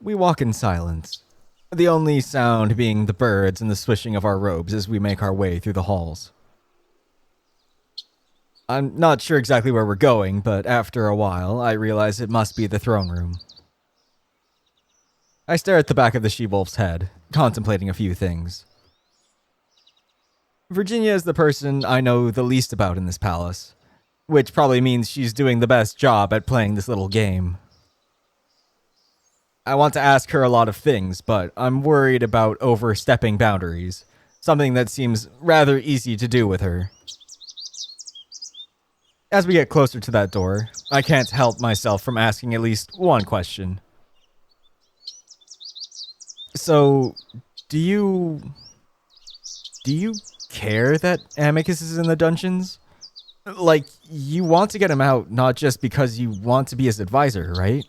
we walk in silence, the only sound being the birds and the swishing of our robes as we make our way through the halls. I'm not sure exactly where we're going, but after a while, I realize it must be the throne room. I stare at the back of the she-wolf's head, contemplating a few things. Virginia is the person I know the least about in this palace, which probably means she's doing the best job at playing this little game. I want to ask her a lot of things, but I'm worried about overstepping boundaries, something that seems rather easy to do with her. As we get closer to that door, I can't help myself from asking at least one question. So, do you care that Amicus is in the dungeons? Like, you want to get him out not just because you want to be his advisor, right?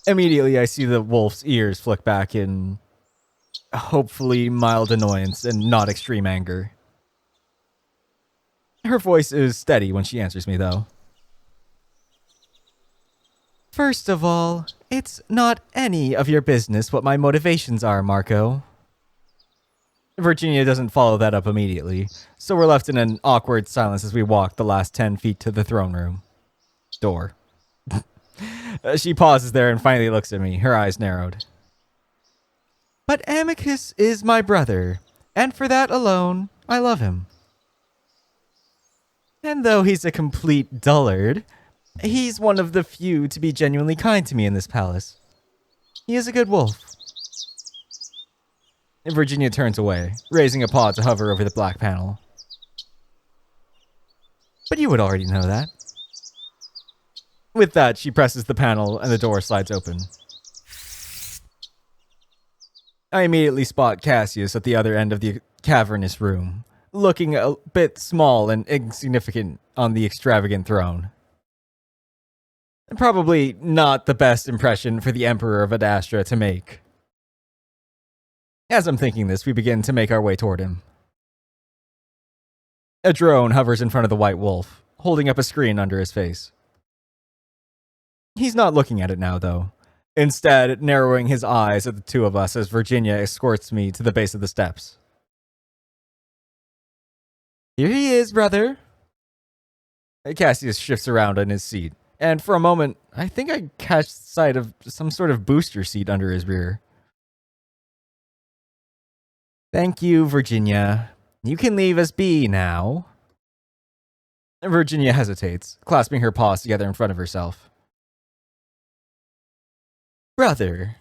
Immediately, I see the wolf's ears flick back in hopefully mild annoyance and not extreme anger. Her voice is steady when she answers me, though. First of all, it's not any of your business what my motivations are, Marco. Virginia doesn't follow that up immediately, so we're left in an awkward silence as we walk the last 10 feet to the throne room. Door. She pauses there and finally looks at me, her eyes narrowed. But Amicus is my brother, and for that alone, I love him. And though he's a complete dullard, he's one of the few to be genuinely kind to me in this palace. He is a good wolf. Virginia turns away, raising a paw to hover over the black panel. But you would already know that. With that, she presses the panel and the door slides open. I immediately spot Cassius at the other end of the cavernous room, looking a bit small and insignificant on the extravagant throne. Probably not the best impression for the Emperor of Adastra to make. As I'm thinking this, we begin to make our way toward him. A drone hovers in front of the white wolf, holding up a screen under his face. He's not looking at it now, though, instead narrowing his eyes at the two of us as Virginia escorts me to the base of the steps. Here he is, brother. Cassius shifts around in his seat, and for a moment, I think I catch sight of some sort of booster seat under his rear. Thank you, Virginia. You can leave us be now. Virginia hesitates, clasping her paws together in front of herself. Brother,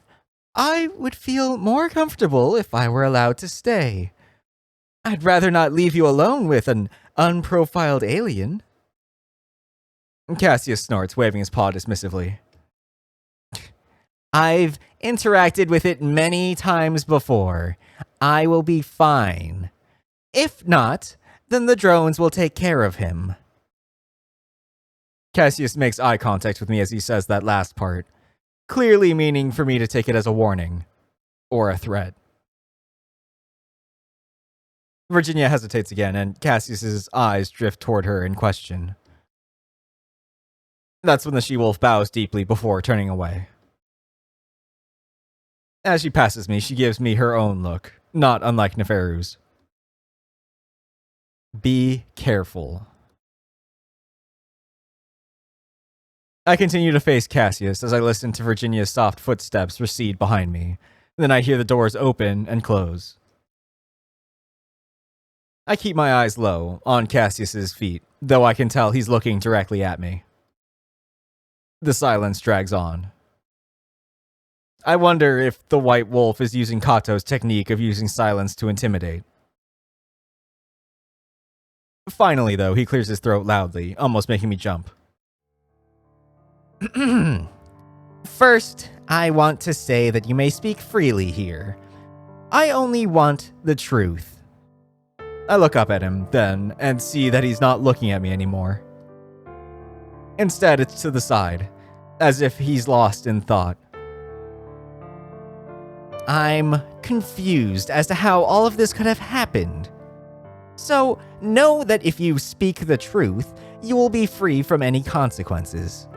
I would feel more comfortable if I were allowed to stay. I'd rather not leave you alone with an unprofiled alien. Cassius snorts, waving his paw dismissively. I've interacted with it many times before. I will be fine. If not, then the drones will take care of him. Cassius makes eye contact with me as he says that last part, clearly meaning for me to take it as a warning or a threat. Virginia hesitates again, and Cassius's eyes drift toward her in question. That's when the she-wolf bows deeply before turning away. As she passes me, she gives me her own look, not unlike Neferu's. Be careful. I continue to face Cassius as I listen to Virginia's soft footsteps recede behind me. Then I hear the doors open and close. I keep my eyes low on Cassius's feet, though I can tell he's looking directly at me. The silence drags on. I wonder if the white wolf is using Kato's technique of using silence to intimidate. Finally, though, he clears his throat loudly, almost making me jump. First, I want to say that you may speak freely here. I only want the truth. I look up at him, then, and see that he's not looking at me anymore. Instead, it's to the side, as if he's lost in thought. I'm confused as to how all of this could have happened. So, know that if you speak the truth, you will be free from any consequences.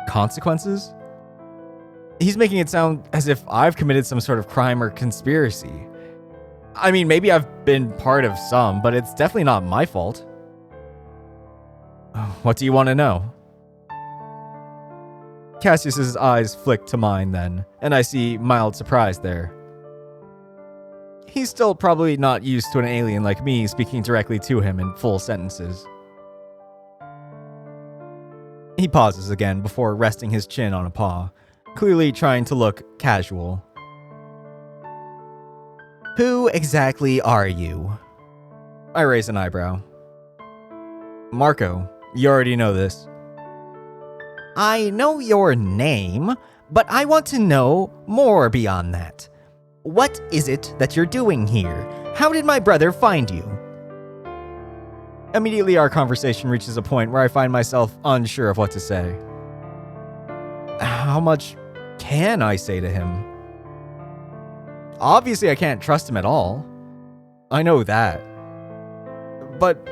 consequences? He's making it sound as if I've committed some sort of crime or conspiracy. I mean, maybe I've been part of some, but it's definitely not my fault. What do you want to know? Cassius's eyes flick to mine then, and I see mild surprise there. He's still probably not used to an alien like me speaking directly to him in full sentences. He pauses again before resting his chin on a paw, clearly trying to look casual. Who exactly are you? I raise an eyebrow. Marco, you already know this. I know your name, but I want to know more beyond that. What is it that you're doing here? How did my brother find you? Immediately, our conversation reaches a point where I find myself unsure of what to say. How much can I say to him? Obviously, I can't trust him at all. I know that. But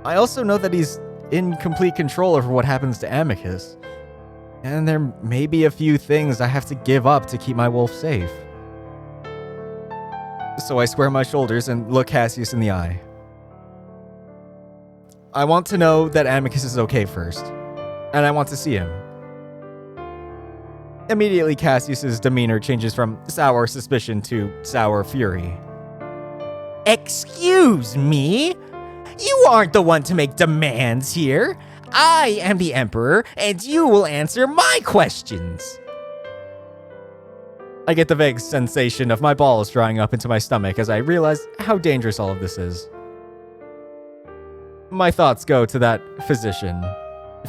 I also know that he's in complete control over what happens to Amicus. And there may be a few things I have to give up to keep my wolf safe. So I square my shoulders and look Cassius in the eye. I want to know that Amicus is okay first, and I want to see him. Immediately, Cassius's demeanor changes from sour suspicion to sour fury. Excuse me? You aren't the one to make demands here. I am the Emperor, and you will answer my questions. I get the vague sensation of my balls drying up into my stomach as I realize how dangerous all of this is. My thoughts go to that physician,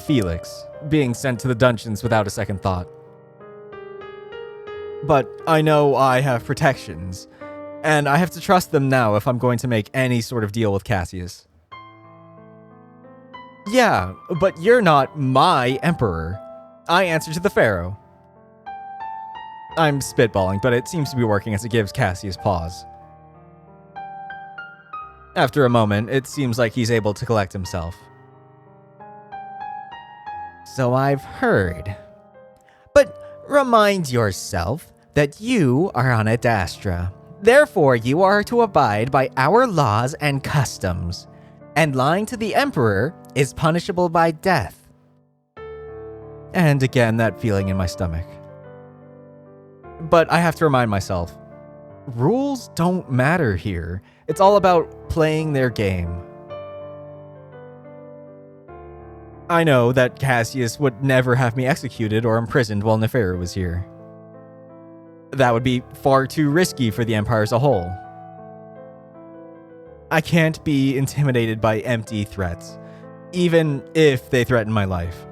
Felix, being sent to the dungeons without a second thought. But I know I have protections, and I have to trust them now if I'm going to make any sort of deal with Cassius. Yeah, but you're not my emperor. I answer to the pharaoh. I'm spitballing, but it seems to be working as it gives Cassius pause. After a moment, it seems like he's able to collect himself. So I've heard. But remind yourself that you are on Adastra. Therefore, you are to abide by our laws and customs. And lying to the Emperor is punishable by death. And again, that feeling in my stomach. But I have to remind myself, rules don't matter here. It's all about playing their game. I know that Cassius would never have me executed or imprisoned while Neferu was here. That would be far too risky for the Empire as a whole. I can't be intimidated by empty threats, even if they threaten my life.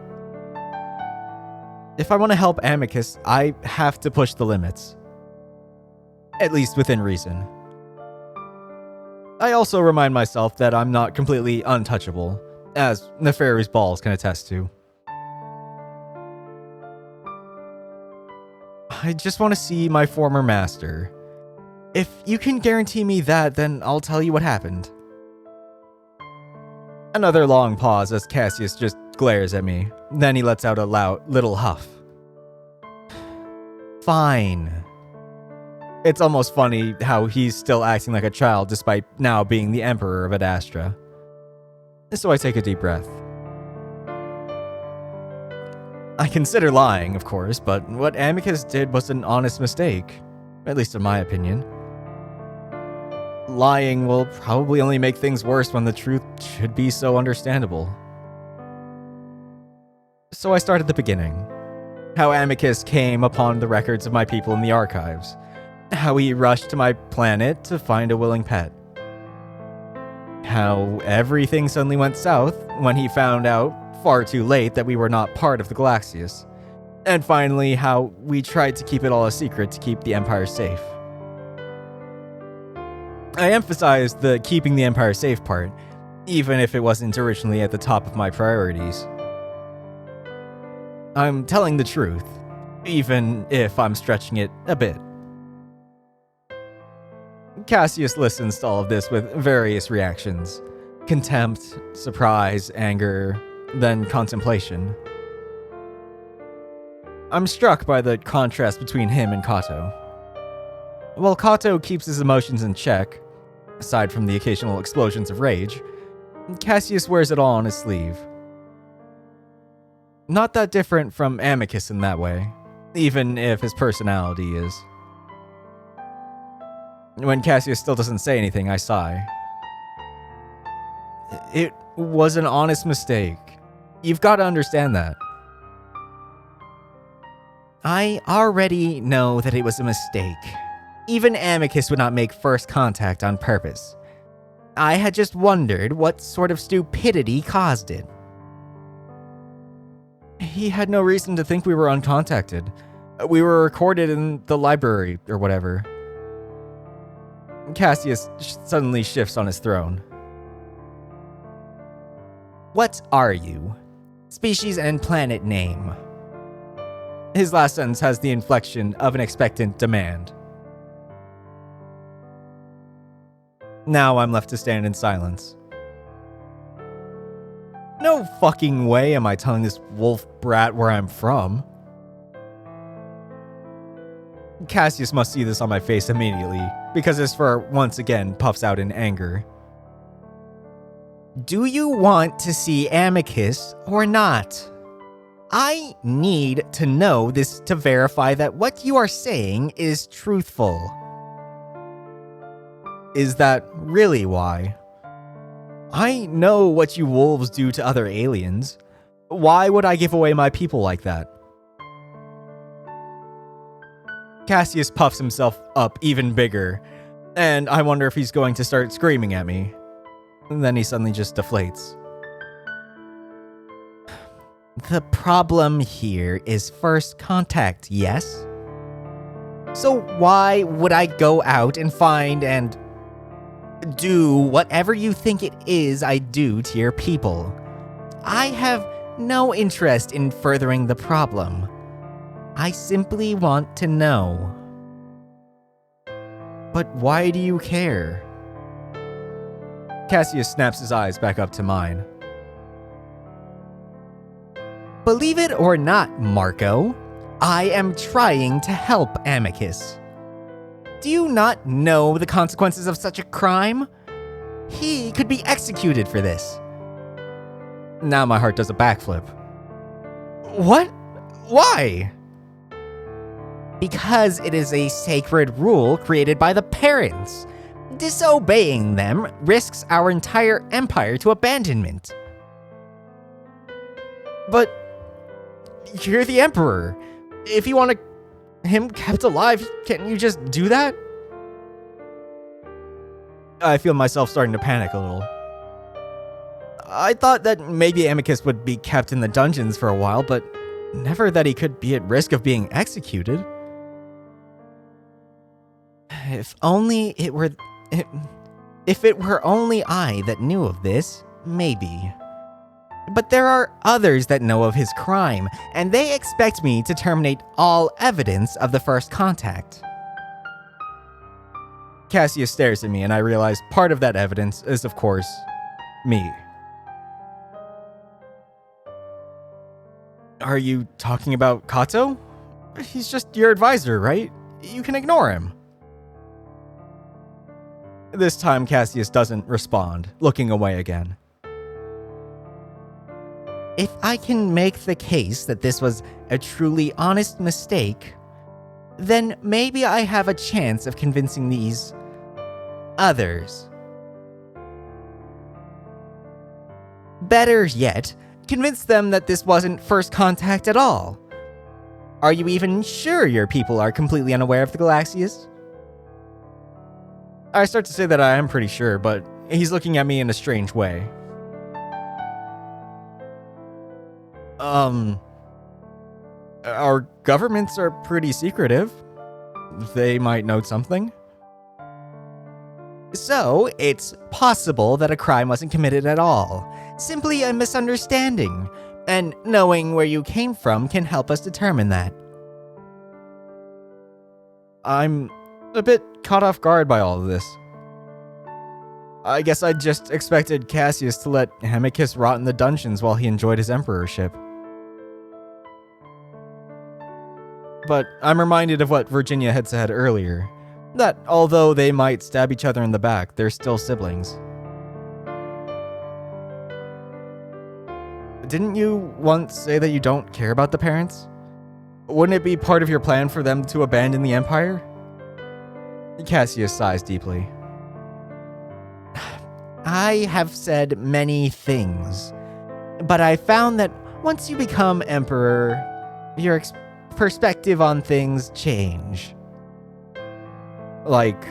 If I want to help Amicus, I have to push the limits. At least within reason. I also remind myself that I'm not completely untouchable, as Neferu's balls can attest to. I just want to see my former master. If you can guarantee me that, then I'll tell you what happened. Another long pause as Cassius just glares at me. Then he lets out a loud little huff. Fine. It's almost funny how he's still acting like a child despite now being the Emperor of Adastra. So I take a deep breath. I consider lying, of course, but what Amicus did was an honest mistake. At least in my opinion. Lying will probably only make things worse when the truth should be so understandable. So I start at the beginning. How Amicus came upon the records of my people in the archives. How he rushed to my planet to find a willing pet. How everything suddenly went south when he found out, far too late, that we were not part of the Galaxius. And finally, how we tried to keep it all a secret to keep the Empire safe. I emphasized the keeping the Empire safe part, even if it wasn't originally at the top of my priorities. I'm telling the truth, even if I'm stretching it a bit. Cassius listens to all of this with various reactions. Contempt, surprise, anger, then contemplation. I'm struck by the contrast between him and Kato. While Kato keeps his emotions in check, aside from the occasional explosions of rage, Cassius wears it all on his sleeve. Not that different from Amicus in that way, even if his personality is. When Cassius still doesn't say anything, I sigh. It was an honest mistake. You've got to understand that. I already know that it was a mistake. Even Amicus would not make first contact on purpose. I had just wondered what sort of stupidity caused it. He had no reason to think we were uncontacted. We were recorded in the library or whatever. Cassius suddenly shifts on his throne. What are you? Species and planet name. His last sentence has the inflection of an expectant demand. Now I'm left to stand in silence. No fucking way am I telling this wolf brat where I'm from. Cassius must see this on my face immediately, because his fur once again puffs out in anger. Do you want to see Amicus or not? I need to know this to verify that what you are saying is truthful. Is that really why? I know what you wolves do to other aliens. Why would I give away my people like that? Cassius puffs himself up even bigger, and I wonder if he's going to start screaming at me. And then he suddenly just deflates. The problem here is first contact, yes? So why would I go out and find and do whatever you think it is I do to your people? I have no interest in furthering the problem. I simply want to know. But why do you care? Cassius snaps his eyes back up to mine. Believe it or not, Marco, I am trying to help Amicus. Do you not know the consequences of such a crime? He could be executed for this. Now my heart does a backflip. What? Why? Because it is a sacred rule created by the parents. Disobeying them risks our entire empire to abandonment. But you're the emperor. If you want him kept alive, can't you just do that? I feel myself starting to panic a little. I thought that maybe Amicus would be kept in the dungeons for a while, but never that he could be at risk of being executed. If it were only I that knew of this, maybe. But there are others that know of his crime, and they expect me to terminate all evidence of the first contact. Cassius stares at me, and I realize part of that evidence is, of course, me. Are you talking about Kato? He's just your advisor, right? You can ignore him. This time, Cassius doesn't respond, looking away again. If I can make the case that this was a truly honest mistake, then maybe I have a chance of convincing these others. Better yet, convince them that this wasn't first contact at all. Are you even sure your people are completely unaware of the Galaxias? I start to say that I am pretty sure, but he's looking at me in a strange way. Our governments are pretty secretive. They might know something. So, it's possible that a crime wasn't committed at all. Simply a misunderstanding. And knowing where you came from can help us determine that. I'm a bit caught off guard by all of this. I guess I just expected Cassius to let Amicus rot in the dungeons while he enjoyed his emperorship. But I'm reminded of what Virginia had said earlier, that although they might stab each other in the back, they're still siblings. Didn't you once say that you don't care about the parents? Wouldn't it be part of your plan for them to abandon the Empire? Cassius sighs deeply. I have said many things, but I found that once you become Emperor, your perspective on things change. Like,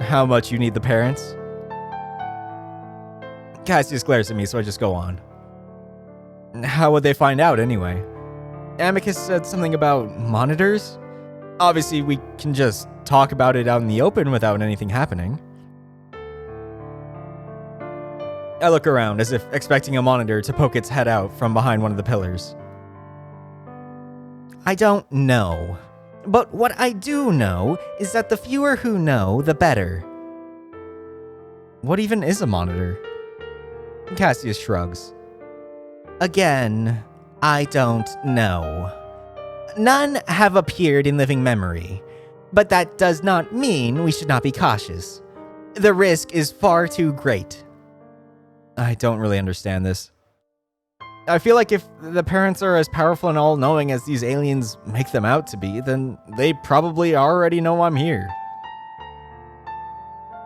how much you need the parents? Cassius glares at me, so I just go on. How would they find out anyway? Amicus said something about monitors? Obviously, we can just talk about it out in the open without anything happening. I look around as if expecting a monitor to poke its head out from behind one of the pillars. I don't know. But what I do know is that the fewer who know, the better. What even is a monitor? Cassius shrugs. Again, I don't know. None have appeared in living memory, but that does not mean we should not be cautious. The risk is far too great. I don't really understand this. I feel like if the parents are as powerful and all-knowing as these aliens make them out to be, then they probably already know I'm here.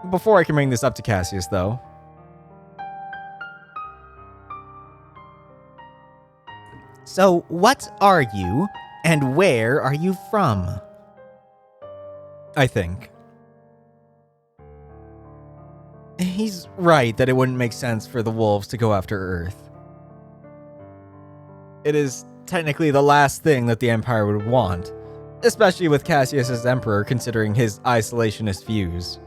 Before I can bring this up to Cassius, though. So, what are you, and where are you from? I think. He's right that it wouldn't make sense for the wolves to go after Earth. It is technically the last thing that the Empire would want, especially with Cassius as Emperor considering his isolationist views.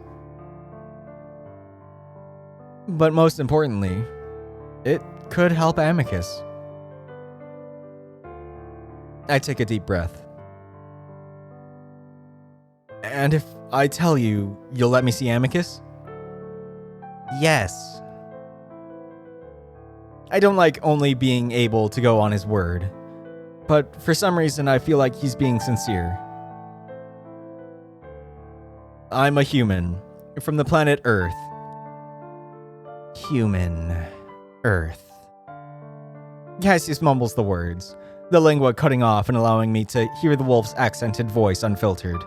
But most importantly, it could help Amicus. I take a deep breath. And if I tell you, you'll let me see Amicus? Yes. I don't like only being able to go on his word, but for some reason I feel like he's being sincere. I'm a human, from the planet Earth. Human. Earth. Cassius mumbles the words, the lingua cutting off and allowing me to hear the wolf's accented voice unfiltered.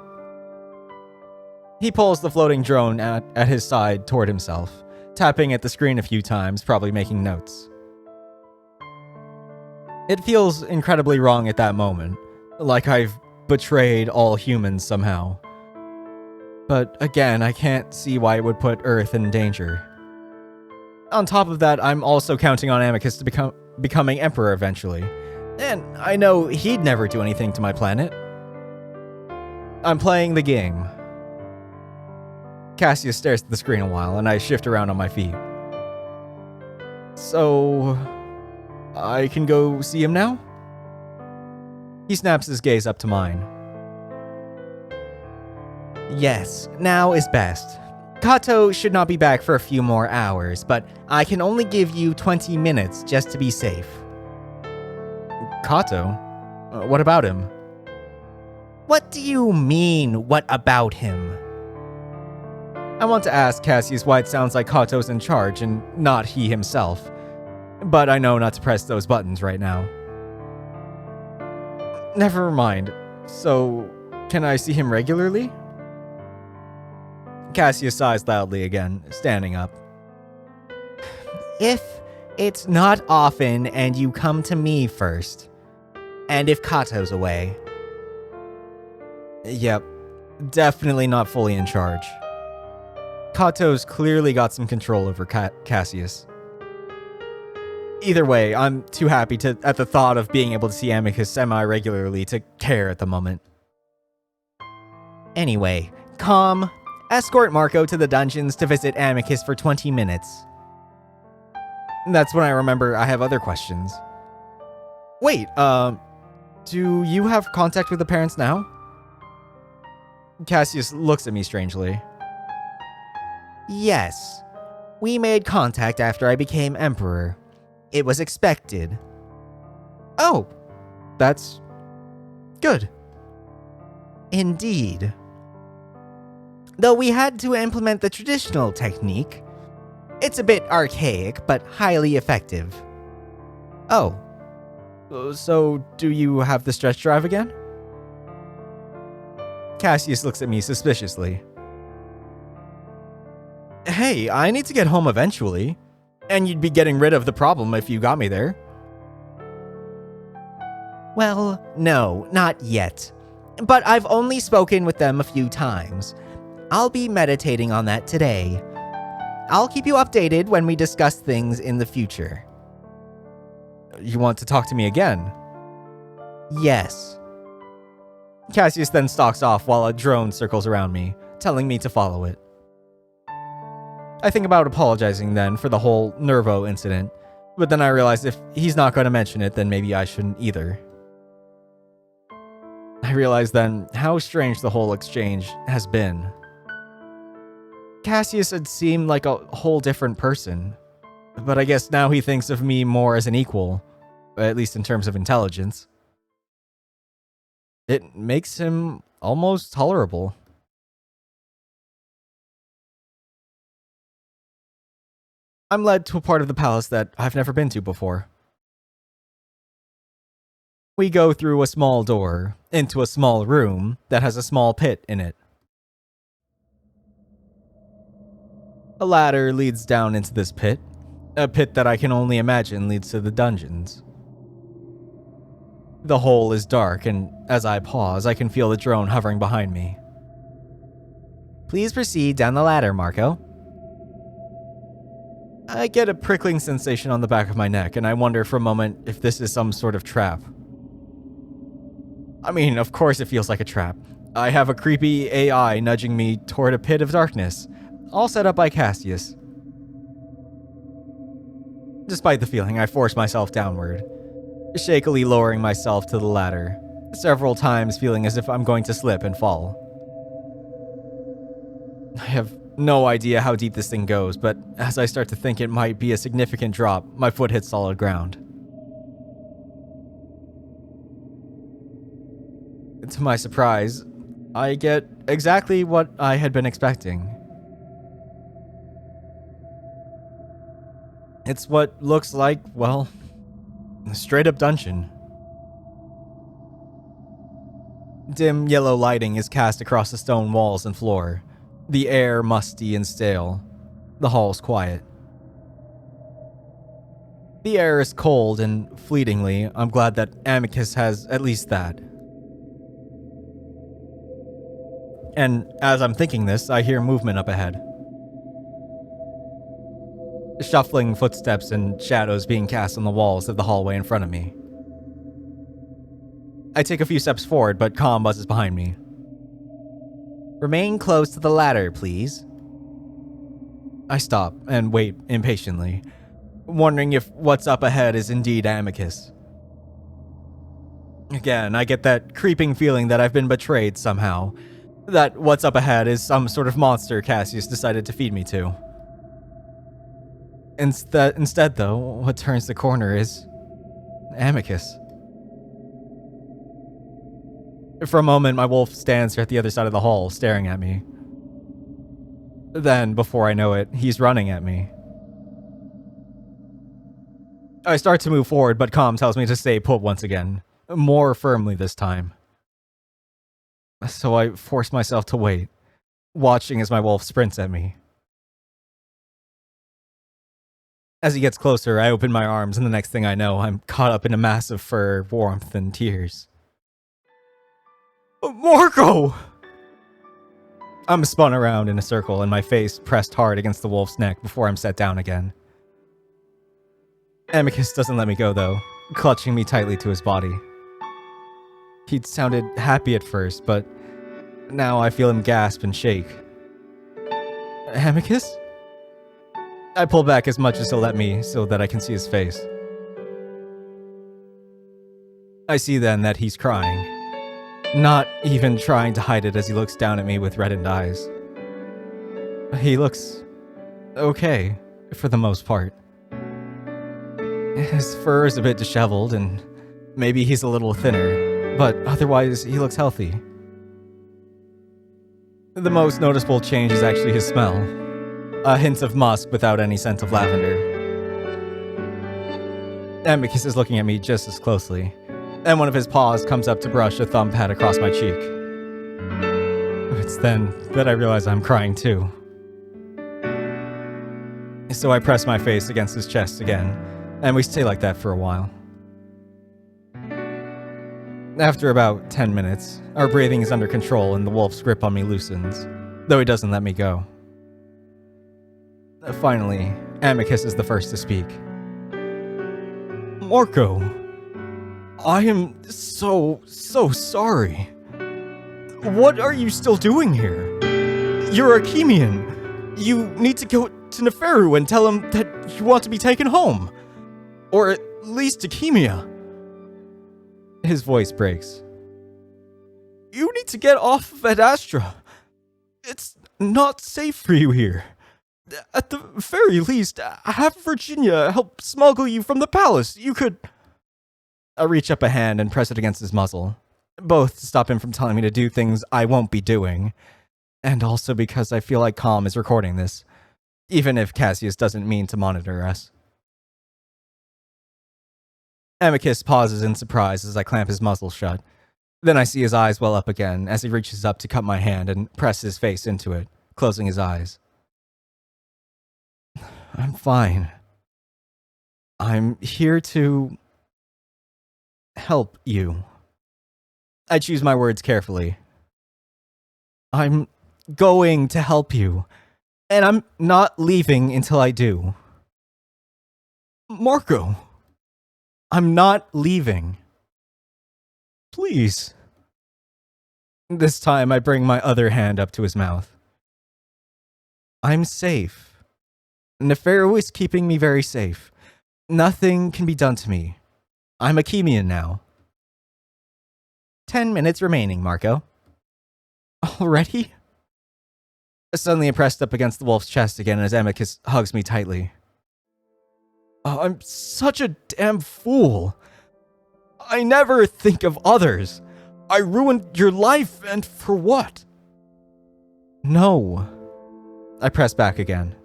He pulls the floating drone at his side toward himself, tapping at the screen a few times, probably making notes. It feels incredibly wrong at that moment, like I've betrayed all humans somehow. But again, I can't see why it would put Earth in danger. On top of that, I'm also counting on Amicus to becoming Emperor eventually, and I know he'd never do anything to my planet. I'm playing the game. Cassius stares at the screen a while, and I shift around on my feet. So, I can go see him now? He snaps his gaze up to mine. Yes, now is best. Kato should not be back for a few more hours, but I can only give you 20 minutes just to be safe. Kato? What about him? What do you mean, what about him? I want to ask Cassius why it sounds like Kato's in charge and not he himself, but I know not to press those buttons right now. Never mind. So, can I see him regularly? Cassius sighs loudly again, standing up. If it's not often and you come to me first, and if Kato's away. Yep, definitely not fully in charge. Kato's clearly got some control over Cassius. Either way, I'm too happy at the thought of being able to see Amicus semi-regularly to care at the moment. Anyway, calm. Escort Marco to the dungeons to visit Amicus for 20 minutes. That's when I remember I have other questions. Wait, do you have contact with the parents now? Cassius looks at me strangely. Yes. We made contact after I became Emperor. It was expected. Oh, that's good. Indeed. Though we had to implement the traditional technique, it's a bit archaic but highly effective. Oh. So, do you have the stretch drive again? Cassius looks at me suspiciously. Hey, I need to get home eventually, and you'd be getting rid of the problem if you got me there. Well, no, not yet. But I've only spoken with them a few times. I'll be meditating on that today. I'll keep you updated when we discuss things in the future. You want to talk to me again? Yes. Cassius then stalks off while a drone circles around me, telling me to follow it. I think about apologizing then for the whole Nervo incident, but then I realize if he's not going to mention it, then maybe I shouldn't either. I realize then how strange the whole exchange has been. Cassius had seemed like a whole different person, but I guess now he thinks of me more as an equal, at least in terms of intelligence. It makes him almost tolerable. I'm led to a part of the palace that I've never been to before. We go through a small door into a small room that has a small pit in it. A ladder leads down into this pit, a pit that I can only imagine leads to the dungeons. The hole is dark, and as I pause, I can feel the drone hovering behind me. Please proceed down the ladder, Marco. I get a prickling sensation on the back of my neck, and I wonder for a moment if this is some sort of trap. I mean, of course it feels like a trap. I have a creepy AI nudging me toward a pit of darkness, all set up by Cassius. Despite the feeling, I force myself downward, shakily lowering myself to the ladder, several times feeling as if I'm going to slip and fall. I have no idea how deep this thing goes, but as I start to think it might be a significant drop, my foot hits solid ground. To my surprise, I get exactly what I had been expecting. It's what looks like, well, a straight-up dungeon. Dim yellow lighting is cast across the stone walls and floor, the air musty and stale, the halls quiet. The air is cold, and fleetingly, I'm glad that Amicus has at least that. And as I'm thinking this, I hear movement up ahead. Shuffling footsteps and shadows being cast on the walls of the hallway in front of me. I take a few steps forward, but Calm buzzes behind me. Remain close to the ladder, please. I stop and wait impatiently, wondering if what's up ahead is indeed Amicus. Again, I get that creeping feeling that I've been betrayed somehow, that what's up ahead is some sort of monster Cassius decided to feed me to. Instead, though, what turns the corner is Amicus. For a moment, my wolf stands at the other side of the hall, staring at me. Then, before I know it, he's running at me. I start to move forward, but Calm tells me to stay put once again, more firmly this time. So I force myself to wait, watching as my wolf sprints at me. As he gets closer, I open my arms, and the next thing I know, I'm caught up in a mass of fur, warmth, and tears. Marco! I'm spun around in a circle, and my face pressed hard against the wolf's neck before I'm set down again. Amicus doesn't let me go, though, clutching me tightly to his body. He'd sounded happy at first, but now I feel him gasp and shake. Amicus? I pull back as much as he'll let me so that I can see his face. I see then that he's crying, not even trying to hide it as he looks down at me with reddened eyes. He looks okay, for the most part. His fur is a bit disheveled, and maybe he's a little thinner, but otherwise he looks healthy. The most noticeable change is actually his smell. A hint of musk without any scent of lavender. Amicus is looking at me just as closely, and one of his paws comes up to brush a thumb pad across my cheek. It's then that I realize I'm crying too. So I press my face against his chest again, and we stay like that for a while. After about 10 minutes, our breathing is under control and the wolf's grip on me loosens, though he doesn't let me go. Finally, Amicus is the first to speak. Marco, I am so sorry. What are you still doing here? You're a Chemian. You need to go to Neferu and tell him that you want to be taken home. Or at least to Chemia. His voice breaks. You need to get off of Adastra. It's not safe for you here. At the very least, have Virginia help smuggle you from the palace. You could... I reach up a hand and press it against his muzzle, both to stop him from telling me to do things I won't be doing, and also because I feel like Calm is recording this, even if Cassius doesn't mean to monitor us. Amicus pauses in surprise as I clamp his muzzle shut. Then I see his eyes well up again as he reaches up to cut my hand and press his face into it, closing his eyes. I'm fine. I'm here to... help you. I choose my words carefully. I'm going to help you, and I'm not leaving until I do. Marco, I'm not leaving. Please. This time I bring my other hand up to his mouth. I'm safe. Neferu is keeping me very safe. Nothing can be done to me. I'm a Chemian now. 10 minutes remaining, Marco. Already? Suddenly I'm pressed up against the wolf's chest again as Amicus hugs me tightly. Oh, I'm such a damn fool. I never think of others. I ruined your life, and for what? No. I press back again.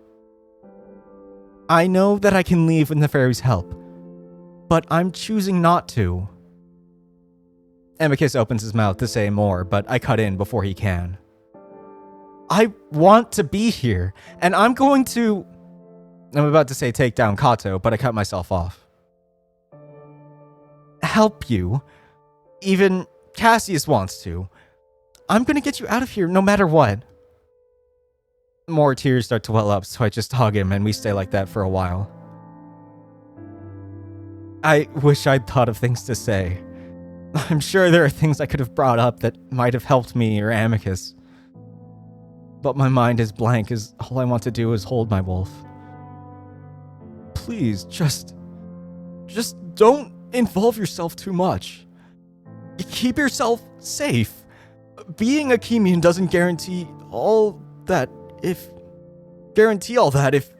I know that I can leave with Neferu's help, but I'm choosing not to. Amicus opens his mouth to say more, but I cut in before he can. I want to be here, and I'm going to... I'm about to say take down Kato, but I cut myself off. Help you. Even Cassius wants to. I'm going to get you out of here no matter what. More tears start to well up, so I just hug him and we stay like that for a while. I wish I'd thought of things to say. I'm sure there are things I could have brought up that might have helped me or Amicus. But my mind is blank as all I want to do is hold my wolf. Please, just don't involve yourself too much. Keep yourself safe. Being a Chemian doesn't guarantee all that if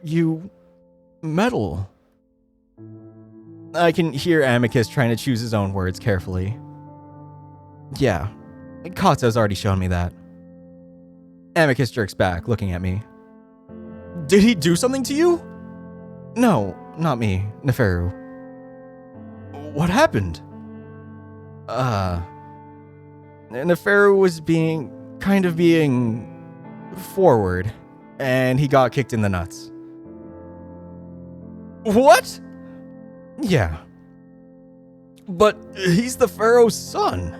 you meddle. I can hear Amicus trying to choose his own words carefully. Yeah, Kato's already shown me that. Amicus jerks back, looking at me. Did he do something to you? No, not me, Neferu. What happened? Neferu was being forward, and he got kicked in the nuts. What? Yeah. But he's the pharaoh's son.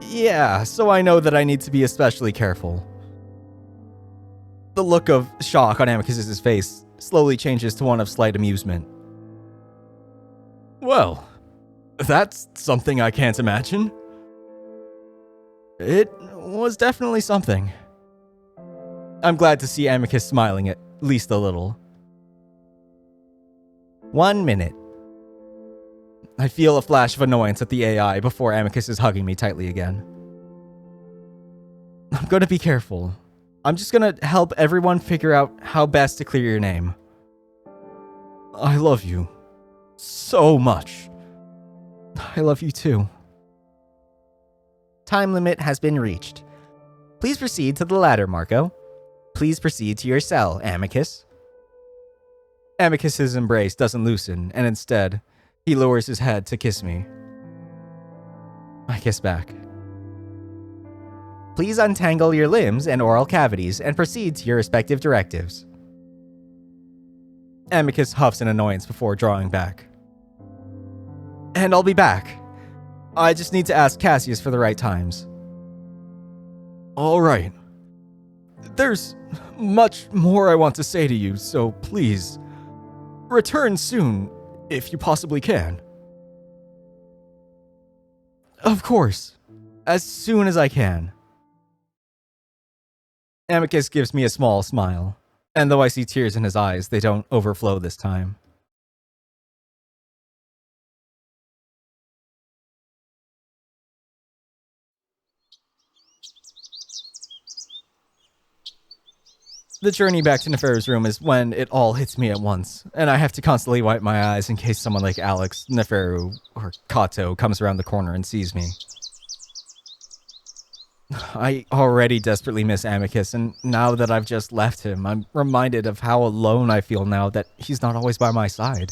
Yeah, so I know that I need to be especially careful. The look of shock on Amicus's face slowly changes to one of slight amusement. Well, that's something I can't imagine. It was definitely something. I'm glad to see Amicus smiling at least a little. 1 minute. I feel a flash of annoyance at the AI before Amicus is hugging me tightly again. I'm gonna be careful. I'm just gonna help everyone figure out how best to clear your name. I love you. So much. I love you too. Time limit has been reached. Please proceed to the ladder, Marco. Please proceed to your cell, Amicus. Amicus's embrace doesn't loosen, and instead, he lowers his head to kiss me. I kiss back. Please untangle your limbs and oral cavities and proceed to your respective directives. Amicus huffs in annoyance before drawing back. And I'll be back. I just need to ask Cassius for the right times. All right. There's much more I want to say to you, so please, return soon, if you possibly can. Of course, as soon as I can. Amicus gives me a small smile, and though I see tears in his eyes, they don't overflow this time. The journey back to Neferu's room is when it all hits me at once, and I have to constantly wipe my eyes in case someone like Alex, Neferu, or Kato comes around the corner and sees me. I already desperately miss Amicus, and now that I've just left him, I'm reminded of how alone I feel now that he's not always by my side.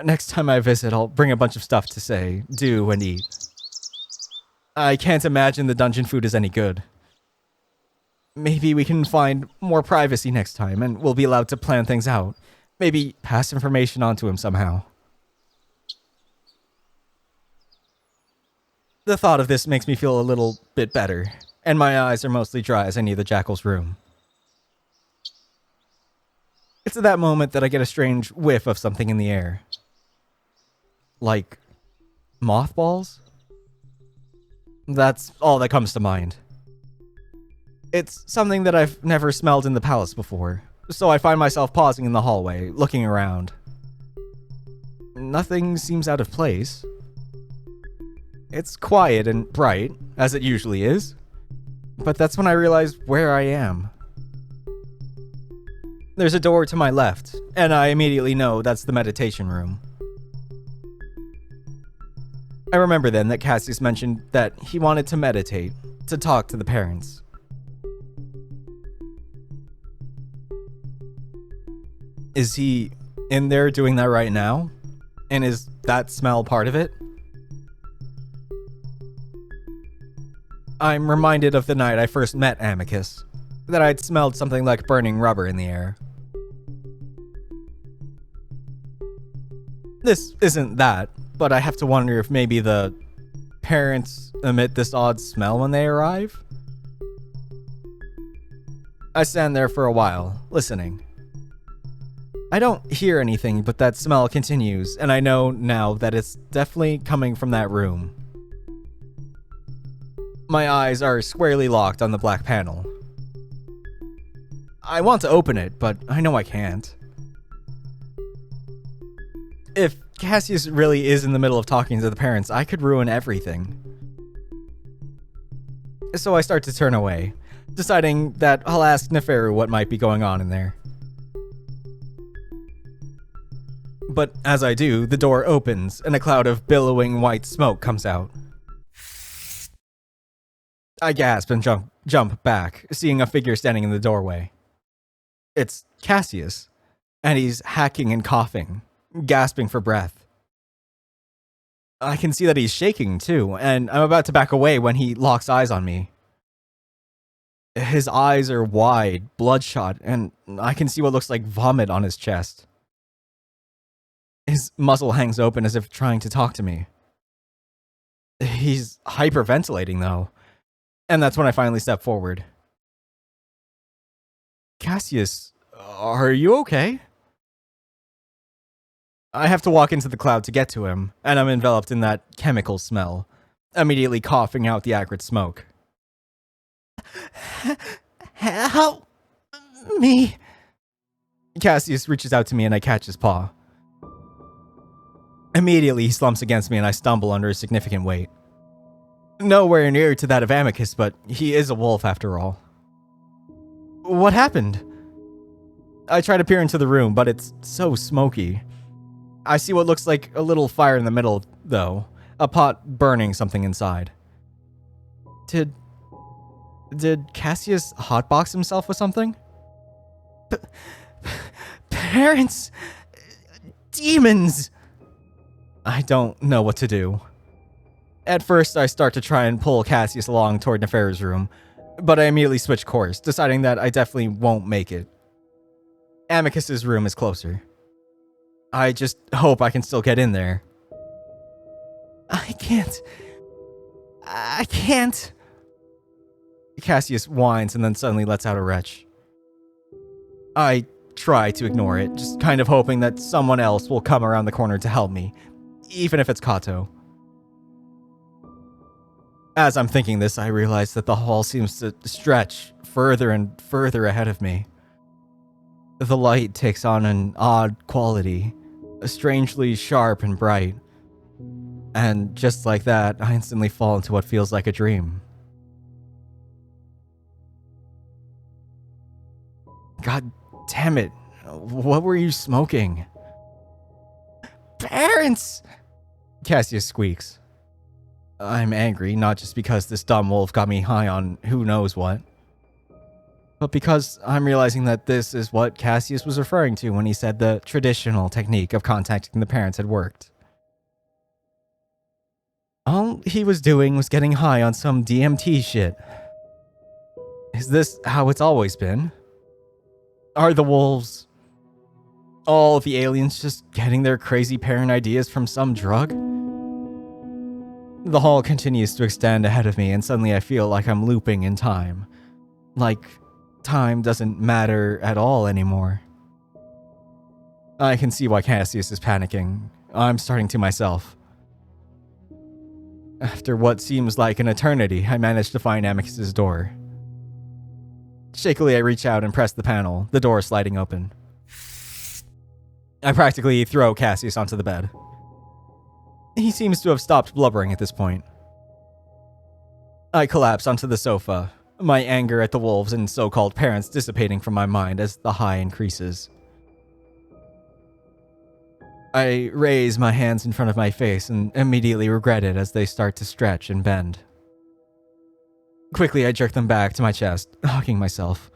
Next time I visit, I'll bring a bunch of stuff to say, do, and eat. I can't imagine the dungeon food is any good. Maybe we can find more privacy next time, and we'll be allowed to plan things out. Maybe pass information on to him somehow. The thought of this makes me feel a little bit better, and my eyes are mostly dry as I near the Jackal's room. It's at that moment that I get a strange whiff of something in the air. Like mothballs? That's all that comes to mind. It's something that I've never smelled in the palace before, so I find myself pausing in the hallway, looking around. Nothing seems out of place. It's quiet and bright, as it usually is, but that's when I realize where I am. There's a door to my left, and I immediately know that's the meditation room. I remember then that Cassius mentioned that he wanted to meditate, to talk to the parents. Is he in there doing that right now? And is that smell part of it? I'm reminded of the night I first met Amicus, that I'd smelled something like burning rubber in the air. This isn't that, but I have to wonder if maybe the parents emit this odd smell when they arrive? I stand there for a while, listening. I don't hear anything, but that smell continues, and I know now that it's definitely coming from that room. My eyes are squarely locked on the black panel. I want to open it, but I know I can't. If Cassius really is in the middle of talking to the parents, I could ruin everything. So I start to turn away, deciding that I'll ask Neferu what might be going on in there. But as I do, the door opens and a cloud of billowing white smoke comes out. I gasp and jump back, seeing a figure standing in the doorway. It's Cassius, and he's hacking and coughing, gasping for breath. I can see that he's shaking too, and I'm about to back away when he locks eyes on me. His eyes are wide, bloodshot, and I can see what looks like vomit on his chest. His muzzle hangs open as if trying to talk to me. He's hyperventilating though, and that's when I finally step forward. Cassius, are you okay? I have to walk into the cloud to get to him, and I'm enveloped in that chemical smell, immediately coughing out the acrid smoke. Help me. Cassius reaches out to me and I catch his paw. Immediately he slumps against me and I stumble under a significant weight. Nowhere near to that of Amicus, but he is a wolf after all. What happened? I try to peer into the room, but it's so smoky. I see what looks like a little fire in the middle, though, a pot burning something inside. Did Cassius hotbox himself with something? Parents! Demons! I don't know what to do. At first, I start to try and pull Cassius along toward Nefera's room, but I immediately switch course, deciding that I definitely won't make it. Amicus's room is closer. I just hope I can still get in there. I can't. Cassius whines and then suddenly lets out a retch. I try to ignore it, just kind of hoping that someone else will come around the corner to help me, even if it's Kato. As I'm thinking this, I realize that the hall seems to stretch further and further ahead of me. The light takes on an odd quality, strangely sharp and bright. And just like that, I instantly fall into what feels like a dream. God damn it. What were you smoking? Parents! Cassius squeaks. I'm angry, not just because this dumb wolf got me high on who knows what, but because I'm realizing that this is what Cassius was referring to when he said the traditional technique of contacting the parents had worked. All he was doing was getting high on some DMT shit. Is this how it's always been? Are the wolves, all the aliens, just getting their crazy parent ideas from some drug? The hall continues to extend ahead of me, and suddenly I feel like I'm looping in time. Like time doesn't matter at all anymore. I can see why Cassius is panicking. I'm starting to myself. After what seems like an eternity, I manage to find Amicus's door. Shakily, I reach out and press the panel, the door sliding open. I practically throw Cassius onto the bed. He seems to have stopped blubbering at this point. I collapse onto the sofa, my anger at the wolves and so-called parents dissipating from my mind as the high increases. I raise my hands in front of my face and immediately regret it as they start to stretch and bend. Quickly, I jerk them back to my chest, hugging myself,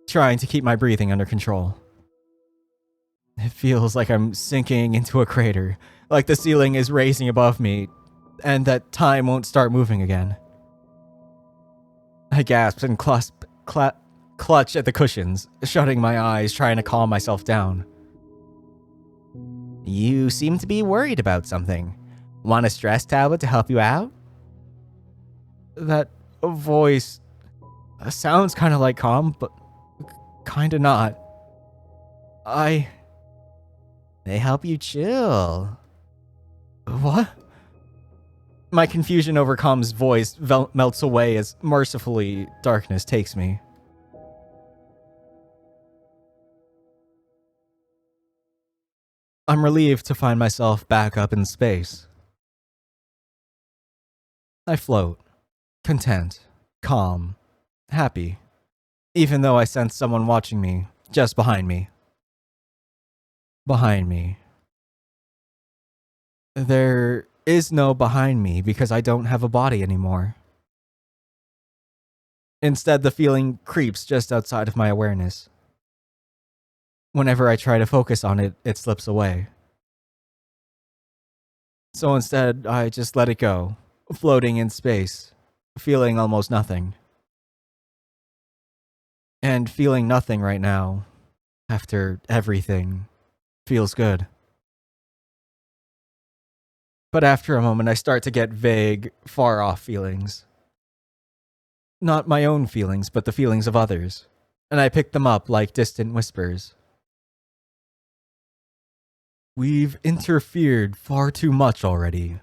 trying to keep my breathing under control. It feels like I'm sinking into a crater, like the ceiling is raising above me, and that time won't start moving again. I gasp and clutch at the cushions, shutting my eyes, trying to calm myself down. You seem to be worried about something. Want a stress tablet to help you out? That voice sounds kind of like calm, but kind of not. They help you chill. What? My confusion over Calm's voice melts away as mercifully darkness takes me. I'm relieved to find myself back up in space. I float, content, calm, happy, even though I sense someone watching me just behind me. Behind me. There is no behind me because I don't have a body anymore. Instead, the feeling creeps just outside of my awareness. Whenever I try to focus on it, it slips away. So instead, I just let it go, floating in space, feeling almost nothing. And feeling nothing right now, after everything, feels good. But after a moment, I start to get vague, far-off feelings. Not my own feelings, but the feelings of others, and I pick them up like distant whispers. We've interfered far too much already.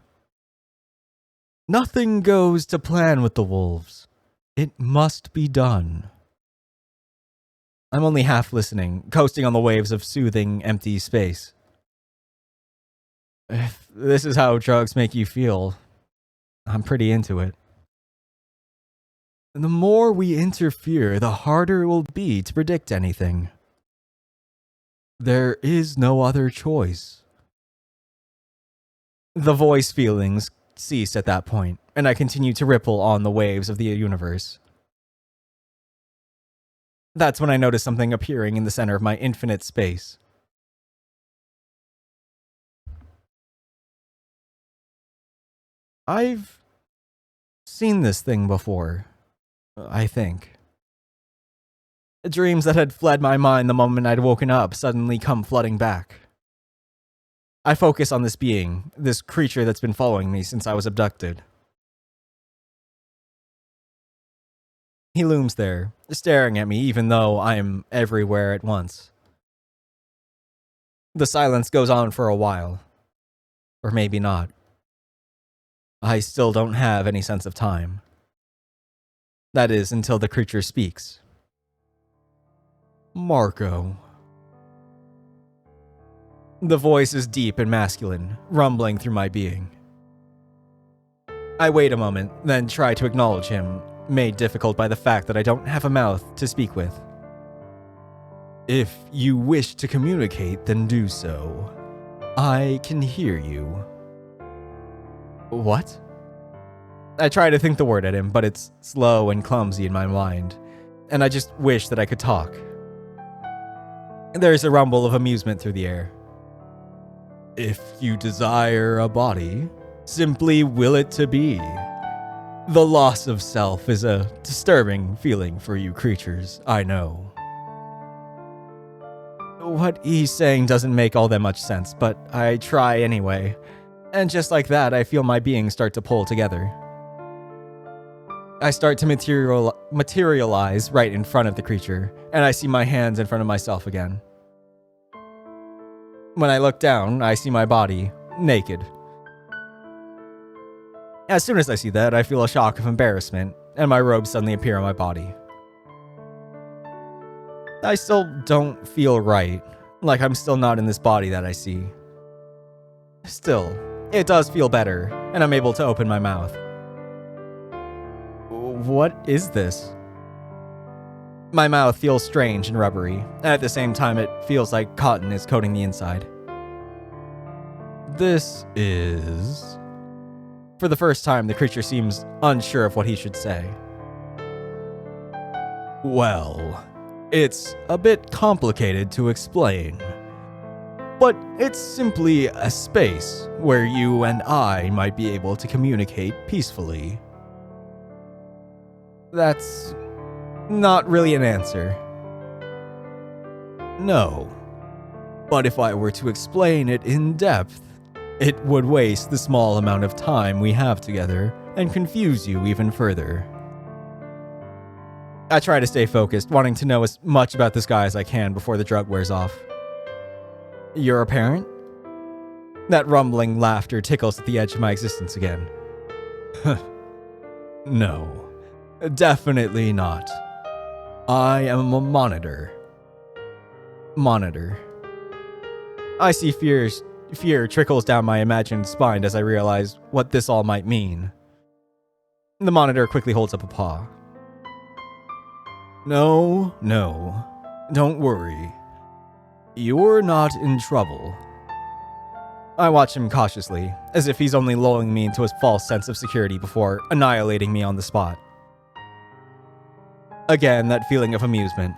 Nothing goes to plan with the wolves. It must be done. I'm only half listening, coasting on the waves of soothing, empty space. If this is how drugs make you feel, I'm pretty into it. The more we interfere, the harder it will be to predict anything. There is no other choice. The voice feelings ceased at that point, and I continued to ripple on the waves of the universe. That's when I noticed something appearing in the center of my infinite space. I've seen this thing before, I think. Dreams that had fled my mind the moment I'd woken up suddenly come flooding back. I focus on this being, this creature that's been following me since I was abducted. He looms there, staring at me even though I am everywhere at once. The silence goes on for a while. Or maybe not. I still don't have any sense of time. That is, until the creature speaks. Marco. The voice is deep and masculine, rumbling through my being. I wait a moment, then try to acknowledge him, made difficult by the fact that I don't have a mouth to speak with. If you wish to communicate, then do so. I can hear you. What? I try to think the word at him, but it's slow and clumsy in my mind, and I just wish that I could talk. There's a rumble of amusement through the air. If you desire a body, simply will it to be. The loss of self is a disturbing feeling for you creatures, I know. What he's saying doesn't make all that much sense, but I try anyway. And just like that, I feel my being start to pull together. I start to materialize right in front of the creature, and I see my hands in front of myself again. When I look down, I see my body, naked. As soon as I see that, I feel a shock of embarrassment, and my robes suddenly appear on my body. I still don't feel right, like I'm still not in this body that I see. Still, it does feel better, and I'm able to open my mouth. What is this? My mouth feels strange and rubbery, and at the same time it feels like cotton is coating the inside. This is... For the first time, the creature seems unsure of what he should say. Well, it's a bit complicated to explain, but it's simply a space where you and I might be able to communicate peacefully. That's not really an answer. No. But if I were to explain it in depth, it would waste the small amount of time we have together and confuse you even further. I try to stay focused, wanting to know as much about this guy as I can before the drug wears off. You're a parent? That rumbling laughter tickles at the edge of my existence again. No, definitely not. I am a monitor. Monitor. I see fear trickles down my imagined spine as I realize what this all might mean. The monitor quickly holds up a paw. No, don't worry. You're not in trouble. I watch him cautiously, as if he's only lulling me into a false sense of security before annihilating me on the spot. Again, that feeling of amusement.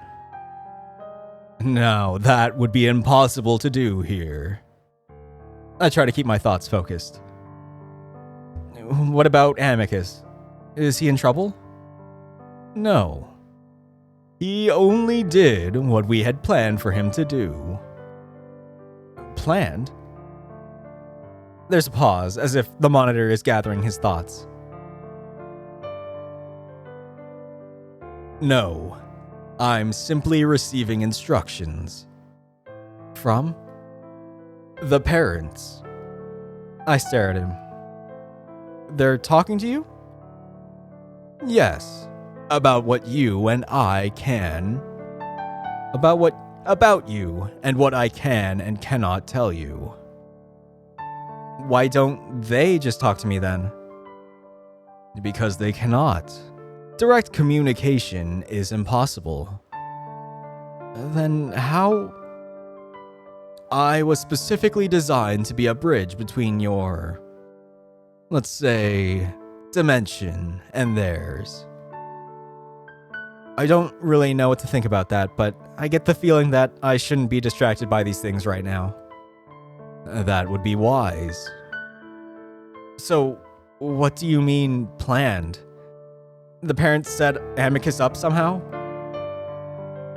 Now, that would be impossible to do here. I try to keep my thoughts focused. What about Amicus? Is he in trouble? No. He only did what we had planned for him to do. Planned? There's a pause, as if the monitor is gathering his thoughts. No. I'm simply receiving instructions. From? The parents. I stare at him. They're talking to you? Yes. About what you and I can. About you and what I can and cannot tell you. Why don't they just talk to me then? Because they cannot. Direct communication is impossible. Then how? I was specifically designed to be a bridge between your let's say, dimension and theirs. I don't really know what to think about that, but I get the feeling that I shouldn't be distracted by these things right now. That would be wise. So, what do you mean, planned? The parents set Amicus up somehow?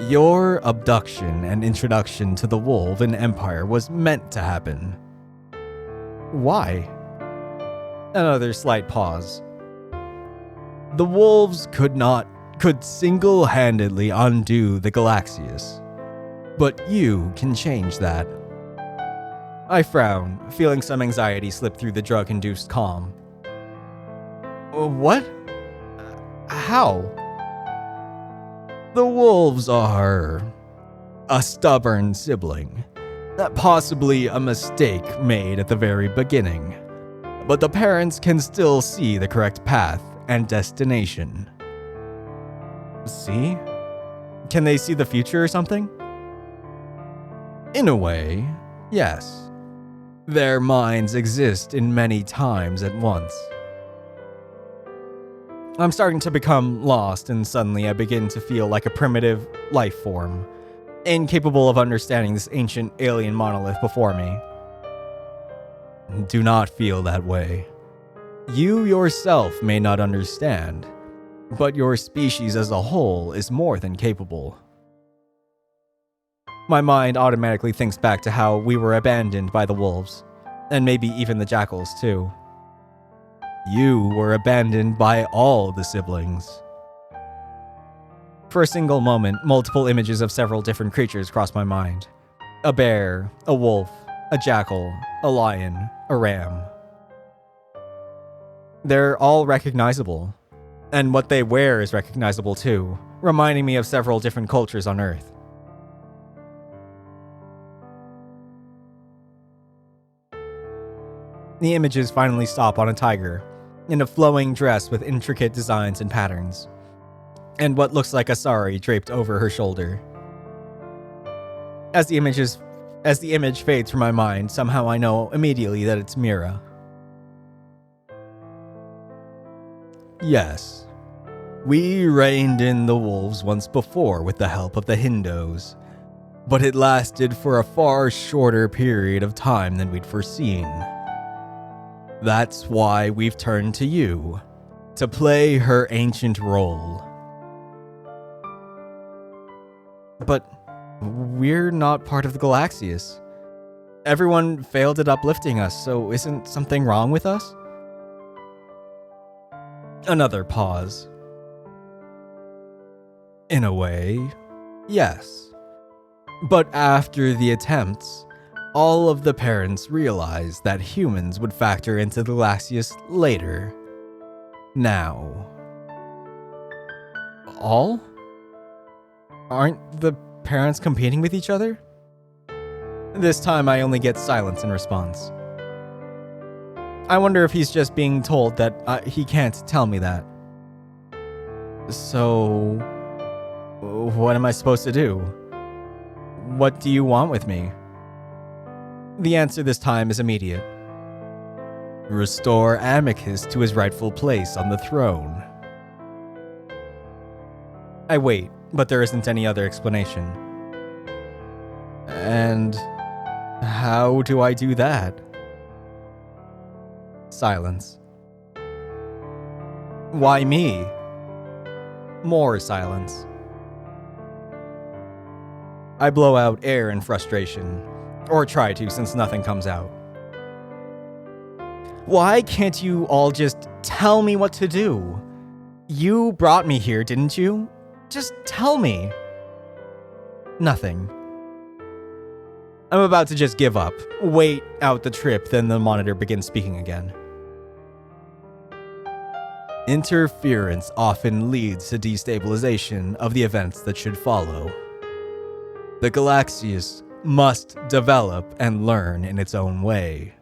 Your abduction and introduction to the Wolven Empire was meant to happen. Why? Another slight pause. The wolves could single-handedly undo the Galaxius. But you can change that. I frown, feeling some anxiety slip through the drug-induced calm. What? How? The wolves are a stubborn sibling. Possibly a mistake made at the very beginning. But the parents can still see the correct path and destination. See? Can they see the future or something? In a way, yes. Their minds exist in many times at once. I'm starting to become lost, and suddenly I begin to feel like a primitive life form, incapable of understanding this ancient alien monolith before me. Do not feel that way. You yourself may not understand, but your species as a whole is more than capable. My mind automatically thinks back to how we were abandoned by the wolves, and maybe even the jackals too. You were abandoned by all the siblings. For a single moment, multiple images of several different creatures crossed my mind. A bear, a wolf, a jackal, a lion, a ram. They're all recognizable, and what they wear is recognizable too, reminding me of several different cultures on Earth. The images finally stop on a tiger, in a flowing dress with intricate designs and patterns, and what looks like a sari draped over her shoulder. As the image fades from my mind, somehow I know immediately that it's Mira. Yes, we reined in the wolves once before with the help of the Hindos, but it lasted for a far shorter period of time than we'd foreseen. That's why we've turned to you, to play her ancient role. But we're not part of the Galaxius. Everyone failed at uplifting us, so isn't something wrong with us? Another pause. In a way, yes. But after the attempts, all of the parents realized that humans would factor into the Galaxius later. Now. All? Aren't the parents competing with each other? This time I only get silence in response. I wonder if he's just being told that he can't tell me that. So, what am I supposed to do? What do you want with me? The answer this time is immediate. Restore Amicus to his rightful place on the throne. I wait, but there isn't any other explanation. And how do I do that? Silence. Why me? More silence. I blow out air in frustration. Or try to, since nothing comes out. Why can't you all just tell me what to do? You brought me here, didn't you? Just tell me. Nothing. I'm about to just give up, wait out the trip, then the monitor begins speaking again. Interference often leads to destabilization of the events that should follow. The Galaxius must develop and learn in its own way.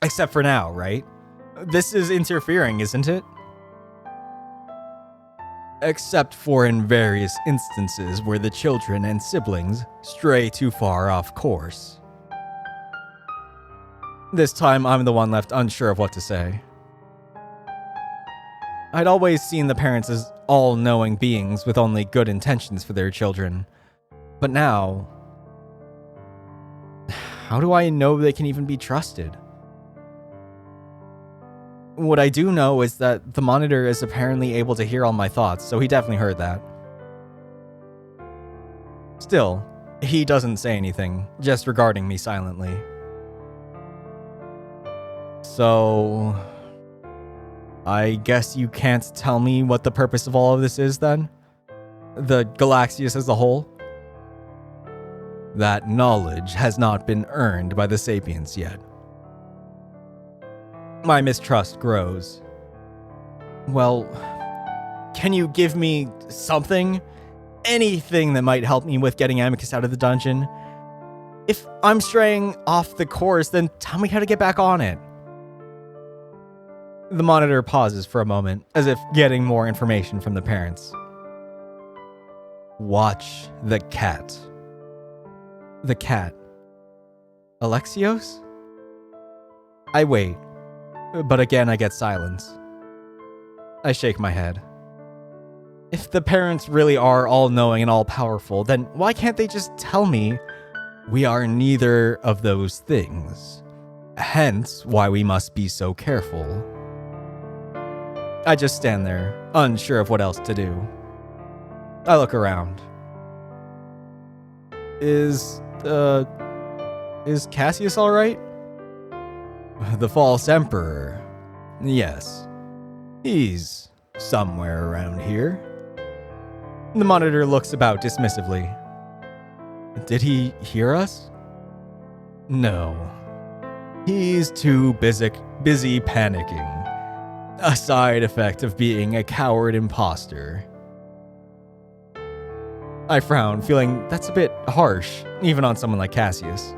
Except for now, right? This is interfering, isn't it? Except for in various instances where the children and siblings stray too far off course. This time, I'm the one left unsure of what to say. I'd always seen the parents as all-knowing beings with only good intentions for their children. But now, how do I know they can even be trusted? What I do know is that the monitor is apparently able to hear all my thoughts, so he definitely heard that. Still, he doesn't say anything, just regarding me silently. So, I guess you can't tell me what the purpose of all of this is then? The Galaxius as a whole? That knowledge has not been earned by the Sapients yet. My mistrust grows. Well, can you give me something? Anything that might help me with getting Amicus out of the dungeon? If I'm straying off the course, then tell me how to get back on it. The monitor pauses for a moment, as if getting more information from the parents. Watch the cat. The cat. Alexios? I wait, but again I get silence. I shake my head. If the parents really are all-knowing and all-powerful, then why can't they just tell me we are neither of those things? Hence why we must be so careful. I just stand there, unsure of what else to do. I look around. Is Cassius alright? The false emperor. Yes. He's somewhere around here. The monitor looks about dismissively. Did he hear us? No. He's too busy panicking. A side effect of being a coward imposter. I frown, feeling that's a bit harsh, even on someone like Cassius.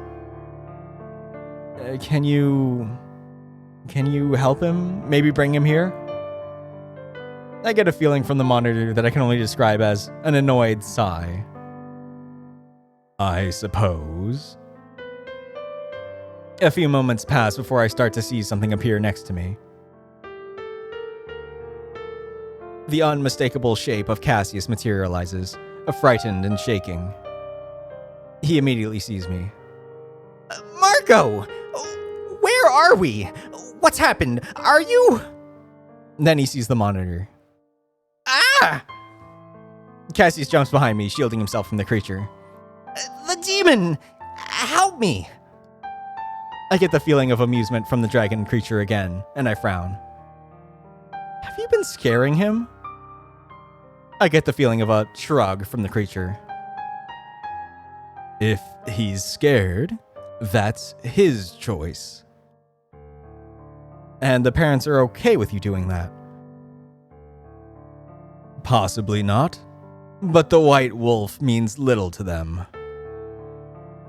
Can you help him? Maybe bring him here? I get a feeling from the monitor that I can only describe as an annoyed sigh. I suppose. A few moments pass before I start to see something appear next to me. The unmistakable shape of Cassius materializes, frightened and shaking. He immediately sees me. Marco! Where are we? What's happened? Are you? Then he sees the monitor. Ah! Cassius jumps behind me, shielding himself from the creature. The demon! Help me! I get the feeling of amusement from the dragon creature again, and I frown. Have you been scaring him? I get the feeling of a shrug from the creature. If he's scared, that's his choice. And the parents are okay with you doing that? Possibly not, but the white wolf means little to them.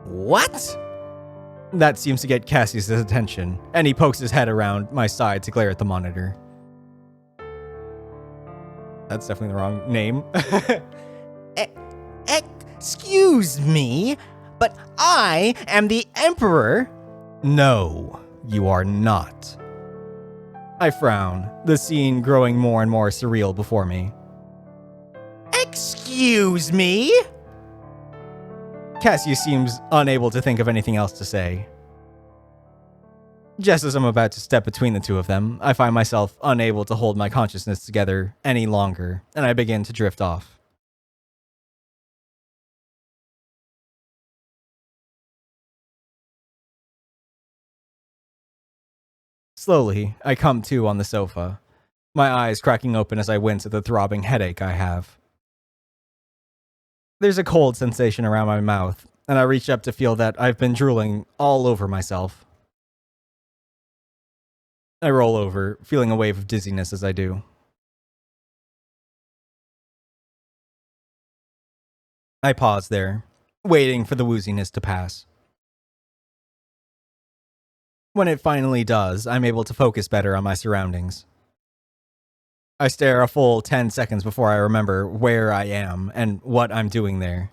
What? That seems to get Cassius' attention, and he pokes his head around my side to glare at the monitor. That's definitely the wrong name. Excuse me, but I am the Emperor. No, you are not. I frown, the scene growing more and more surreal before me. Excuse me? Cassius seems unable to think of anything else to say. Just as I'm about to step between the two of them, I find myself unable to hold my consciousness together any longer, and I begin to drift off. Slowly, I come to on the sofa, my eyes cracking open as I wince at the throbbing headache I have. There's a cold sensation around my mouth, and I reach up to feel that I've been drooling all over myself. I roll over, feeling a wave of dizziness as I do. I pause there, waiting for the wooziness to pass. When it finally does, I'm able to focus better on my surroundings. I stare a full 10 seconds before I remember where I am and what I'm doing there.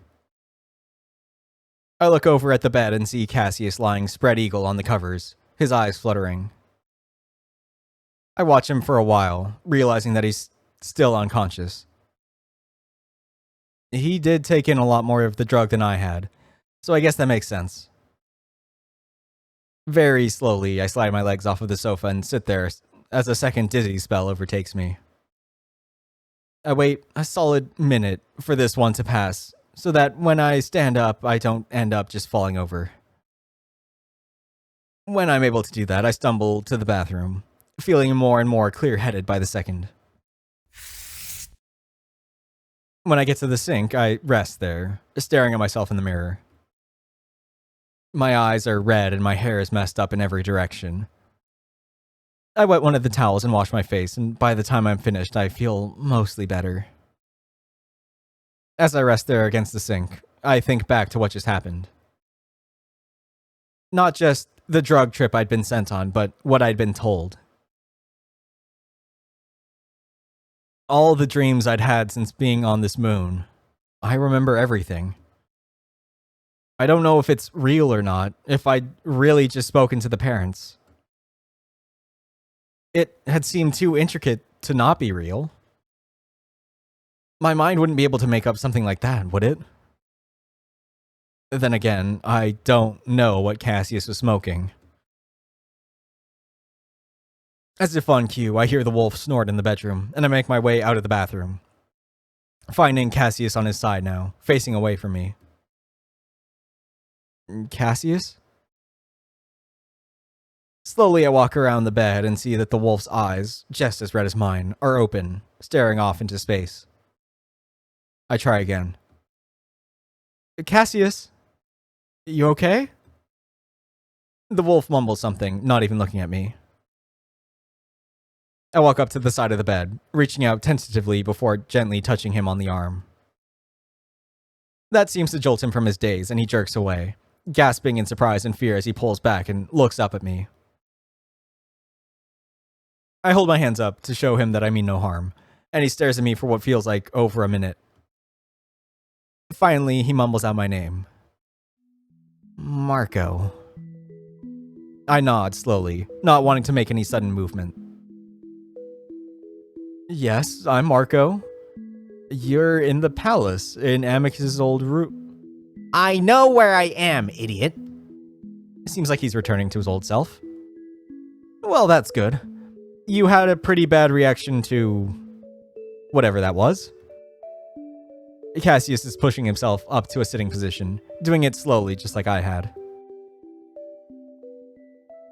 I look over at the bed and see Cassius lying spread eagle on the covers, his eyes fluttering. I watch him for a while, realizing that he's still unconscious. He did take in a lot more of the drug than I had, so I guess that makes sense. Very slowly, I slide my legs off of the sofa and sit there as a second dizzy spell overtakes me. I wait a solid minute for this one to pass, so that when I stand up, I don't end up just falling over. When I'm able to do that, I stumble to the bathroom, feeling more and more clear-headed by the second. When I get to the sink, I rest there, staring at myself in the mirror. My eyes are red and my hair is messed up in every direction. I wet one of the towels and wash my face, and by the time I'm finished, I feel mostly better. As I rest there against the sink, I think back to what just happened. Not just the drug trip I'd been sent on, but what I'd been told. All the dreams I'd had since being on this moon. I remember everything. I don't know if it's real or not, if I'd really just spoken to the parents. It had seemed too intricate to not be real. My mind wouldn't be able to make up something like that, would it? Then again, I don't know what Cassius was smoking. As if on cue, I hear the wolf snort in the bedroom, and I make my way out of the bathroom, finding Cassius on his side now, facing away from me. Cassius? Slowly I walk around the bed and see that the wolf's eyes, just as red as mine, are open, staring off into space. I try again. Cassius? You okay? The wolf mumbles something, not even looking at me. I walk up to the side of the bed, reaching out tentatively before gently touching him on the arm. That seems to jolt him from his daze, and he jerks away, gasping in surprise and fear as he pulls back and looks up at me. I hold my hands up to show him that I mean no harm, and he stares at me for what feels like over a minute. Finally, he mumbles out my name. Marco. I nod slowly, not wanting to make any sudden movement. Yes, I'm Marco. You're in the palace, in Amicus's old room. I know where I am, idiot. It seems like he's returning to his old self. Well, that's good. You had a pretty bad reaction to whatever that was. Cassius is pushing himself up to a sitting position, doing it slowly just like I had.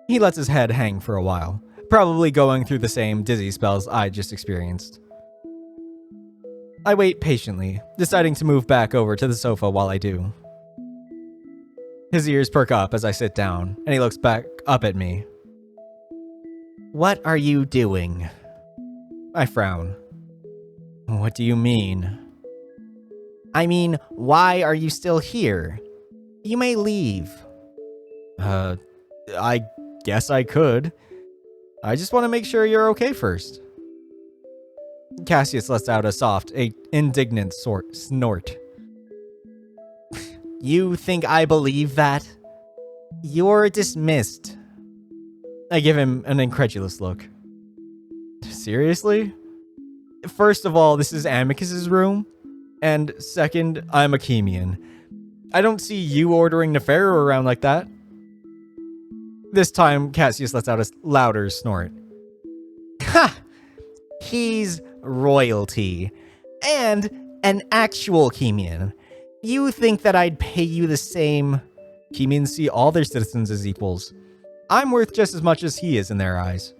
He lets his head hang for a while, probably going through the same dizzy spells I just experienced. I wait patiently, deciding to move back over to the sofa while I do. His ears perk up as I sit down, and he looks back up at me. What are you doing? I frown. What do you mean? I mean, why are you still here? You may leave. I guess I could. I just want to make sure you're okay first. Cassius lets out a soft, indignant snort. You think I believe that? You're dismissed. I give him an incredulous look. Seriously? First of all, this is Amicus's room. And second, I'm a Chemian. I don't see you ordering Nefero around like that. This time, Cassius lets out a louder snort. Ha! He's royalty. And an actual Chemian. You think that I'd pay you the same? Chemians see all their citizens as equals. I'm worth just as much as he is in their eyes.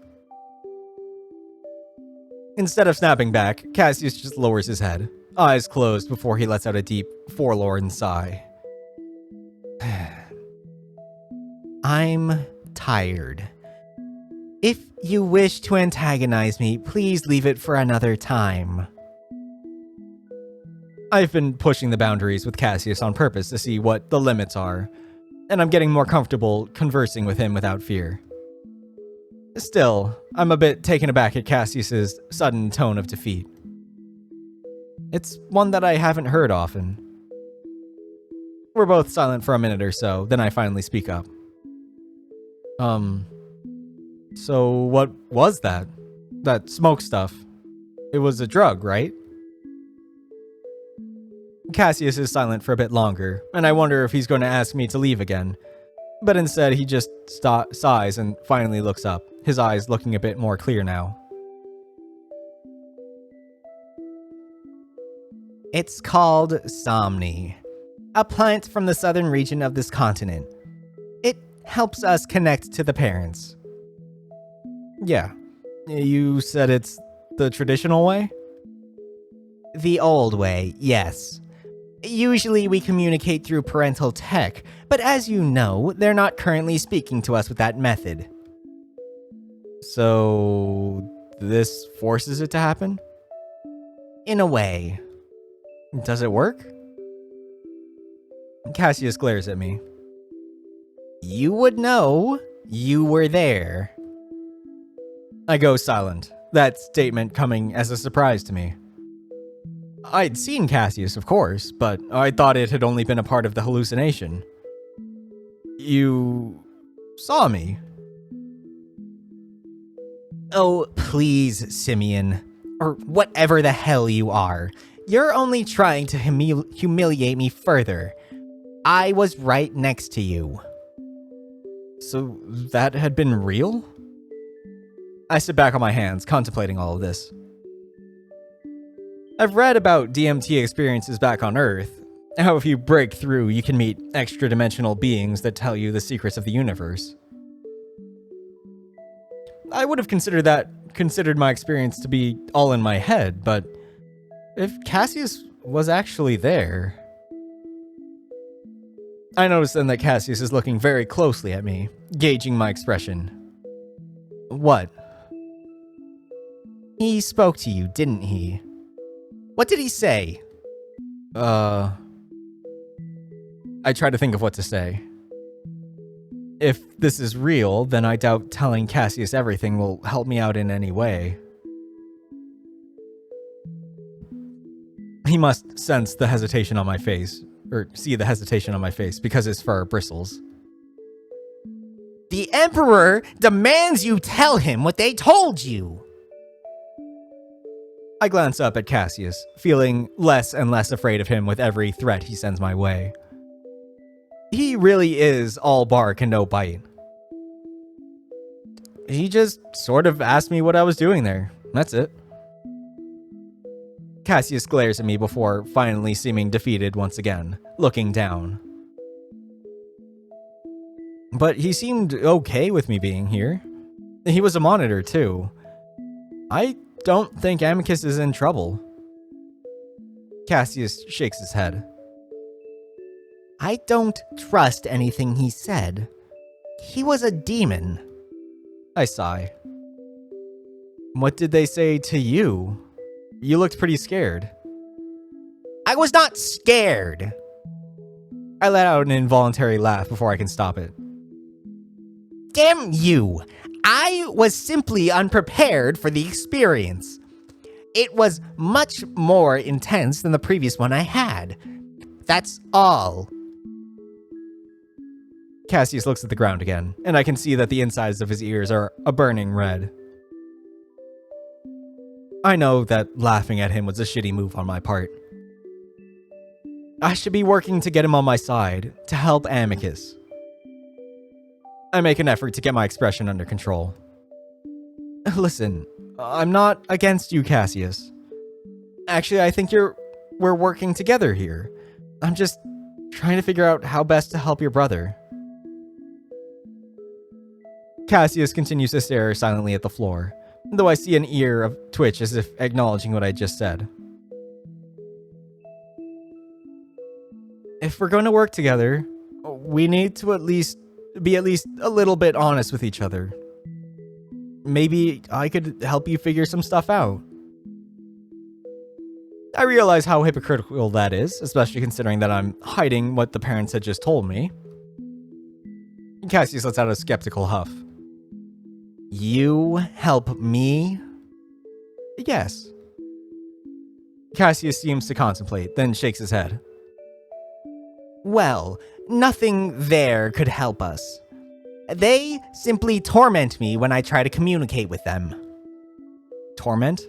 Instead of snapping back, Cassius just lowers his head, eyes closed before he lets out a deep, forlorn sigh. I'm tired. If you wish to antagonize me, please leave it for another time. I've been pushing the boundaries with Cassius on purpose to see what the limits are, and I'm getting more comfortable conversing with him without fear. Still, I'm a bit taken aback at Cassius's sudden tone of defeat. It's one that I haven't heard often. We're both silent for a minute or so, then I finally speak up. So what was that? That smoke stuff? It was a drug, right? Cassius is silent for a bit longer, and I wonder if he's going to ask me to leave again. But instead, he just sighs and finally looks up, his eyes looking a bit more clear now. It's called Somni, a plant from the southern region of this continent. It helps us connect to the parents. Yeah, you said it's the traditional way? The old way, yes. Usually we communicate through parental tech, but as you know, they're not currently speaking to us with that method. So, this forces it to happen? In a way. Does it work? Cassius glares at me. You would know. You were there. I go silent, that statement coming as a surprise to me. I'd seen Cassius, of course, but I thought it had only been a part of the hallucination. You saw me? Oh, please, Simeon. Or whatever the hell you are. You're only trying to humiliate me further. I was right next to you. So that had been real? I sit back on my hands, contemplating all of this. I've read about DMT experiences back on Earth, how if you break through, you can meet extra-dimensional beings that tell you the secrets of the universe. I would have considered my experience to be all in my head, but if Cassius was actually there... I notice then that Cassius is looking very closely at me, gauging my expression. What? He spoke to you, didn't he? What did he say? I try to think of what to say. If this is real, then I doubt telling Cassius everything will help me out in any way. He must sense the hesitation on my face, or see the hesitation on my face, because his fur bristles. The Emperor demands you tell him what they told you! I glance up at Cassius, feeling less and less afraid of him with every threat he sends my way. He really is all bark and no bite. He just sort of asked me what I was doing there. That's it. Cassius glares at me before finally seeming defeated once again, looking down. But he seemed okay with me being here. He was a monitor, too. I don't think Amicus is in trouble. Cassius shakes his head. I don't trust anything he said. He was a demon. I sigh. What did they say to you? You looked pretty scared. I was not scared. I let out an involuntary laugh before I can stop it. Damn you! I was simply unprepared for the experience. It was much more intense than the previous one I had. That's all. Cassius looks at the ground again, and I can see that the insides of his ears are a burning red. I know that laughing at him was a shitty move on my part. I should be working to get him on my side, to help Amicus. I make an effort to get my expression under control. Listen, I'm not against you, Cassius. Actually, I think we're working together here. I'm just trying to figure out how best to help your brother. Cassius continues to stare silently at the floor, though I see an ear of twitch as if acknowledging what I just said. If we're going to work together, we need to be at least a little bit honest with each other. Maybe I could help you figure some stuff out. I realize how hypocritical that is, especially considering that I'm hiding what the parents had just told me. Cassius lets out a skeptical huff. You help me? Yes. Cassius seems to contemplate, then shakes his head. Well, nothing there could help us. They simply torment me when I try to communicate with them. Torment?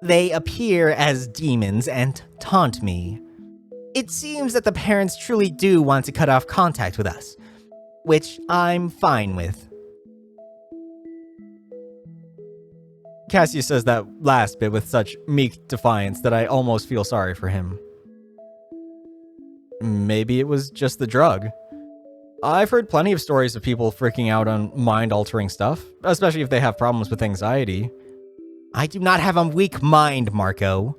They appear as demons and taunt me. It seems that the parents truly do want to cut off contact with us, which I'm fine with. Cassius says that last bit with such meek defiance that I almost feel sorry for him. Maybe it was just the drug. I've heard plenty of stories of people freaking out on mind-altering stuff, especially if they have problems with anxiety. I do not have a weak mind, Marco.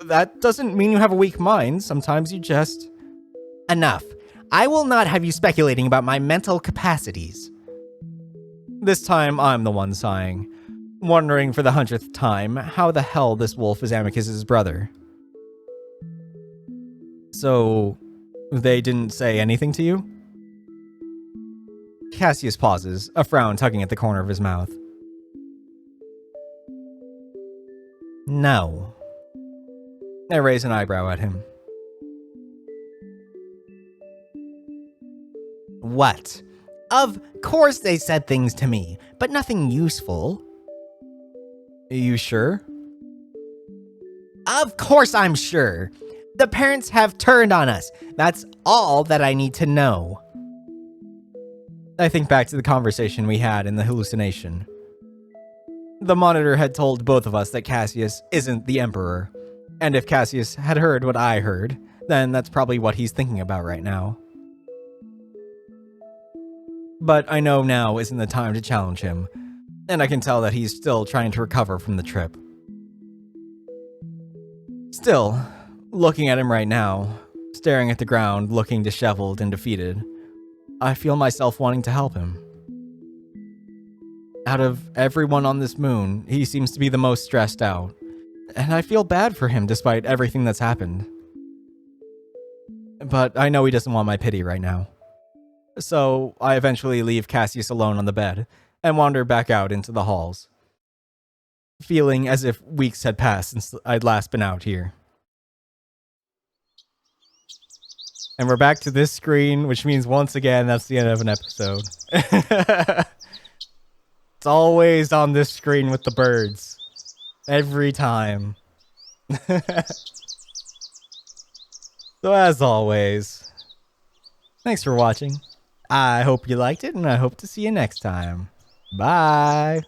That doesn't mean you have a weak mind. Sometimes you just... Enough. I will not have you speculating about my mental capacities. This time, I'm the one sighing, wondering for the 100th time how the hell this wolf is Amicus's brother. So, they didn't say anything to you? Cassius pauses, a frown tugging at the corner of his mouth. No. I raise an eyebrow at him. What? Of course they said things to me, but nothing useful. You sure? Of course I'm sure. The parents have turned on us. That's all that I need to know. I think back to the conversation we had in the hallucination. The monitor had told both of us that Cassius isn't the Emperor, and if Cassius had heard what I heard, then that's probably what he's thinking about right now. But I know now isn't the time to challenge him, and I can tell that he's still trying to recover from the trip. Still, looking at him right now, staring at the ground, looking disheveled and defeated, I feel myself wanting to help him. Out of everyone on this moon, he seems to be the most stressed out, and I feel bad for him despite everything that's happened. But I know he doesn't want my pity right now. So I eventually leave Cassius alone on the bed and wander back out into the halls, feeling as if weeks had passed since I'd last been out here. And we're back to this screen, which means once again that's the end of an episode. It's always on this screen with the birds. Every time. So as always, thanks for watching. I hope you liked it, and I hope to see you next time. Bye!